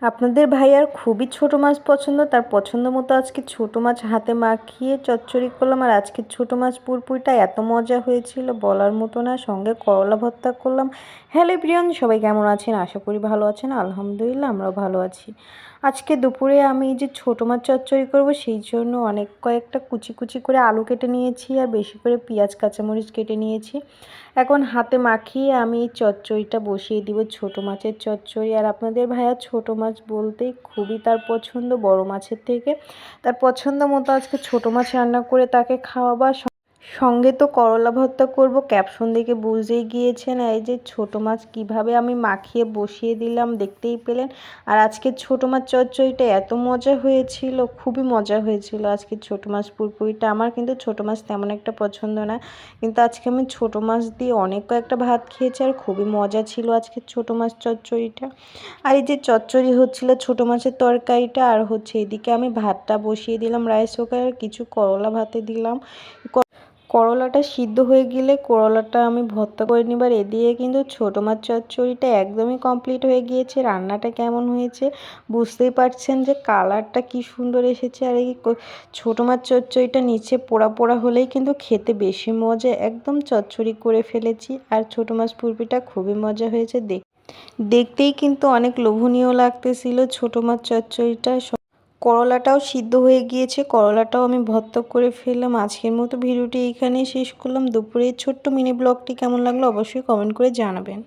আপনাদের ভাইয়ার খুবই ছোট মাছ পছন্দ, তার পছন্দ মতো আজকে ছোট মাছ হাতে মাখিয়ে চচ্চড়ি করলাম। আর আজকে ছোট মাছ পুরপুরিটা এত মজা হয়েছিল বলার মতো না, সঙ্গে করলা ভর্তা করলাম। হ্যালো প্রিয়ন, সবাই কেমন আছেন? আশা করি ভালো আছেন। আলহামদুলিল্লাহ আমরাও ভালো আছি। আজকে দুপুরে আমি যে ছোটো মাছ চচ্চড়ি করব সেই জন্য অনেক কয়েকটা কুচি কুচি করে আলু কেটে নিয়েছি আর বেশি করে পেঁয়াজ কাঁচামরিচ কেটে নিয়েছি। এখন হাতে মাখিয়ে আমি এই চচ্চড়িটা বসিয়ে দিব, ছোটো মাছের চচ্চড়ি। আর আপনাদের ভাইয়া ছোটো মাছ বলতেই খুবই তার পছন্দ বড় মাছের থেকে। তার পছন্দ মতো আজকে ছোটো মাছ রান্না করে তাকে খাওয়াবার সঙ্গে তো করলা ভর্তা করব, ক্যাপশন দেখে বুঝেই গিয়েছেন। এই যে ছোটো মাছ কিভাবে আমি মাখিয়ে বসিয়ে দিলাম দেখতেই পেলেন। আর আজকে ছোটো মাছ চচ্চড়িটা এত মজা হয়েছিল, খুবই মজা হয়েছিল আজকে ছোটো মাছ পুরপুরিটা। আমার কিন্তু ছোটো মাছ তেমন একটা পছন্দ না, কিন্তু আজকে আমি ছোটো মাছ দিয়ে অনেক কয়েকটা ভাত খেয়েছি আর খুবই মজা ছিল আজকে ছোটো মাছ চচ্চড়িটা। আর এই যে চচ্চড়ি হচ্ছিল ছোটো মাছের তরকারিটা, আর হচ্ছে এদিকে আমি ভাতটা বসিয়ে দিলাম রাইস কুকারে, আর কিছু করলা ভাতে দিলাম। করলাটা সিদ্ধ হয়ে গেলে করলাটা আমি ভর্তা করে নিবার। এদিকে কিন্তু ছোটো মাছ চচ্চড়িটা একদমই কমপ্লিট হয়ে গিয়েছে। রান্নাটা কেমন হয়েছে বুঝতেই পারছেন যে কালারটা কি সুন্দর এসেছে। আর এই ছোটো মাছ চচ্চড়িটা নিচে পোড়া পোড়া হলেই কিন্তু খেতে বেশি মজা, একদম চচ্চড়ি করে ফেলেছি। আর ছোটো মাছ পুরপিটা খুবই মজা হয়েছে, দেখতেই কিন্তু অনেক লোভনীয় লাগতেছিল ছোটো মাছ চচ্চড়িটা। করলাটাও সিদ্ধ হয়ে গিয়েছে, করলাটাও আমি ভর্তা করে ফেললাম। আজকের মতো ভিডিওটি এইখানেই শেষ করলাম। দুপুরের ছোট্ট মিনি ব্লগটি কেমন লাগলো অবশ্যই কমেন্ট করে জানাবেন।